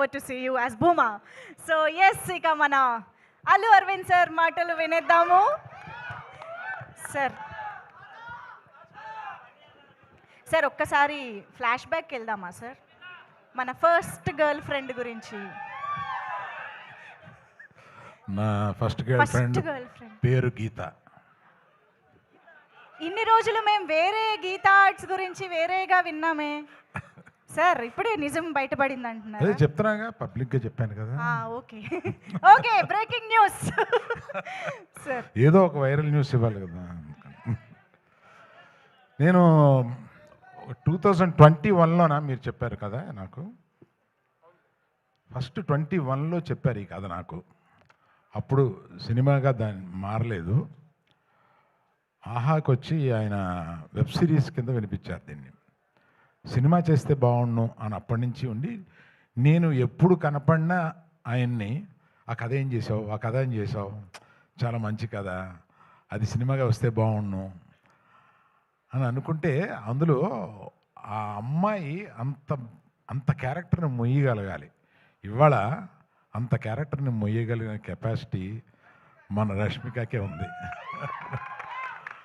forward to see you as Bhuma. So yes, ఇక మన Allu Arvind sir మాటలు వినేద్దాము. సార్ ఒక్కసారి ఫ్లాష్ బ్యాక్ వెళ్దామా సార్, మన ఫస్ట్ గర్ల్ ఫ్రెండ్ గురించి. నా ఫస్ట్ గర్ల్ ఫ్రెండ్ పేరు గీత. ఇన్ని రోజులు మేము వేరే గీతా ఆర్ట్స్ గురించి వేరేగా విన్నామే సార్, ఇప్పుడే నిజం బయటపడింది అంటున్నారు. అదే చెప్తున్నాగా, పబ్లిక్గా చెప్పాను కదా. Okay okay, breaking news sir. ఏదో ఒక వైరల్ న్యూస్ ఇవ్వాలి కదా. నేను 2021లోనా మీరు చెప్పారు కదా నాకు, ఫస్ట్ 21లో చెప్పారు ఈ కథ నాకు. అప్పుడు సినిమాగా దాన్ని మారలేదు, ఆహాకి వచ్చి ఆయన వెబ్ సిరీస్ కింద వినిపించారు దీన్ని. సినిమా చేస్తే బాగుండు అని అప్పటి నుంచి ఉండి, నేను ఎప్పుడు కనపడినా ఆయన్ని ఆ కథ ఏం చేసావు, ఆ కథ ఏం చేసావు, చాలా మంచి కథ, అది సినిమాగా వస్తే బాగుండు అని అనుకుంటే, అందులో ఆ అమ్మాయి అంత క్యారెక్టర్ని మొయ్యగలగాలి. ఇవాళ అంత క్యారెక్టర్ని మొయ్యగలిగిన కెపాసిటీ మన రష్మికకే ఉంది.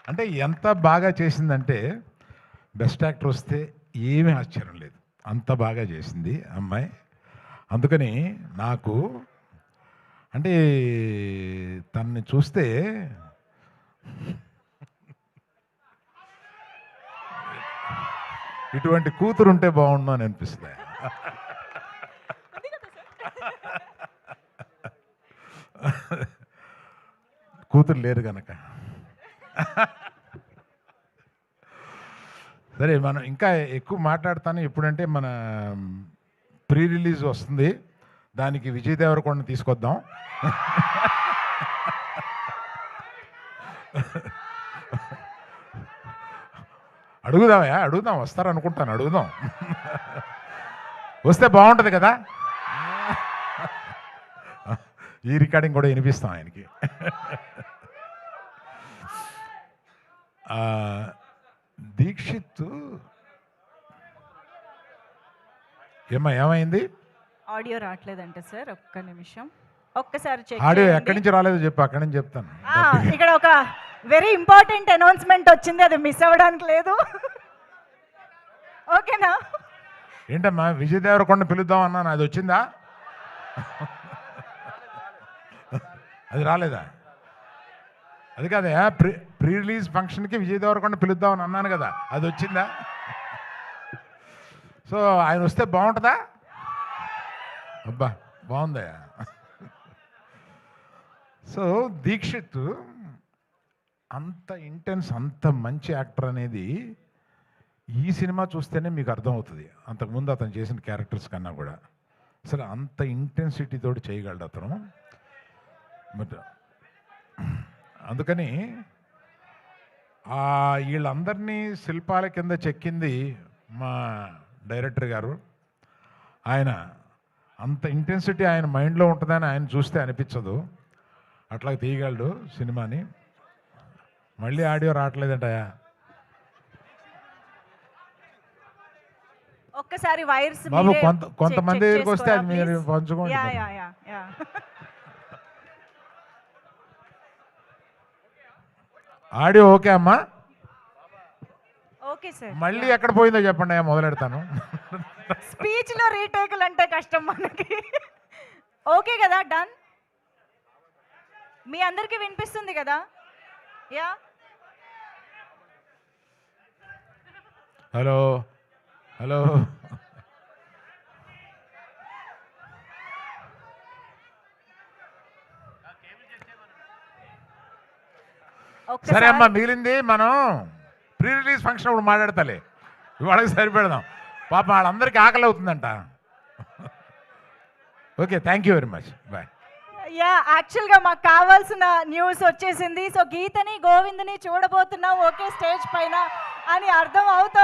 అంటే ఎంత బాగా చేసిందంటే, బెస్ట్ యాక్టర్ వస్తే ఏమీ ఆశ్చర్యం లేదు, అంత బాగా చేసింది అమ్మాయి. అందుకని నాకు అంటే తనని చూస్తే ఇటువంటి కూతురు ఉంటే బాగుండు అని అనిపిస్తుంది. కూతురు లేరు కనుక. సరే, మనం ఇంకా ఎక్కువ మాట్లాడతాను. ఎప్పుడంటే మన ప్రీ రిలీజ్ వస్తుంది, దానికి విజయ్ దేవరకొండ తీసుకొద్దాం. అడుగుదాం, వస్తారనుకుంటాను, అడుగుదాం. వస్తే బాగుంటుంది కదా. ఈ రికార్డింగ్ కూడా వినిపిస్తాం ఆయనకి. దీక్షిత్ ఏమైంది? ఆడియో రావట్లేదంటే సార్, ఒక్క నిమిషం, ఒక్కసారి చెక్. ఆడియో ఎక్కడి నుంచి రాలేదు చెప్పు, అక్కడి నుంచి చెప్తాను. ఇక్కడ ఒక వెరీ ఇంపార్టెంట్ అనౌన్స్మెంట్ వచ్చింది, అది మిస్ అవ్వడానికి లేదు. ఓకేనా? ఏంటమ్మా, విజయ్ దేవరకొండ పిలుద్దాం అన్నాను, అది వచ్చిందా? అది రాలేదా? అది కాదా, ప్రీ రిలీజ్ ఫంక్షన్కి విజయ్ దేవరకొండ పిలుద్దామని అన్నాను కదా, అది వచ్చిందా? సో ఆయన వస్తే బాగుంటుందా? అబ్బా బాగుందా. సో దీక్షిత్ అంత ఇంటెన్స్, అంత మంచి యాక్టర్ అనేది ఈ సినిమా చూస్తేనే మీకు అర్థమవుతుంది. అంతకుముందు అతను చేసిన క్యారెక్టర్స్ కన్నా కూడా అసలు అంత ఇంటెన్సిటీ తోటి చేయగలడు అతను. బట్ అందుకని వీళ్ళందరినీ శిల్పాల కింద చెక్కింది మా డైరెక్టర్ గారు. ఆయన అంత ఇంటెన్సిటీ ఆయన మైండ్లో ఉంటుందని ఆయన చూస్తే అనిపించదు, అట్లా తీయగలడు సినిమాని. మళ్ళీ ఆడియో రావట్లేదంటయా, ఒక్కసారి వైర్స్ బాబు కొంతమంది దగ్గరికి వస్తే అది మీరు పంచుకోండి. ఆడియో ఓకే అమ్మా? Okay sir. మళ్ళీ ఎక్కడ పోయిందో చెప్పండి, మొదలెడతాను. స్పీచ్ లో రీటేకులు అంటే కష్టం మనకి. ఓకే కదా, డన్. మీ అందరికీ వినిపిస్తుంది కదా? Yeah, hello hello. సరే అమ్మా, మిగిలింది మనం ప్రీ రిలీజ్ ఫంక్షన్ అప్పుడు మాట్లాడతాలే, ఇవాళకి సరిపెడదాం. పాపం వాళ్ళందరికీ ఆకలి అవుతుందంట. Okay, thank you very much, bye. యాక్చువల్గా మాకు కావాల్సిన న్యూస్ వచ్చేసింది. సో గీతని గోవిందని చూడబోతున్నాం ఒకే స్టేజ్ పైన అని అర్థం అవుతుంది.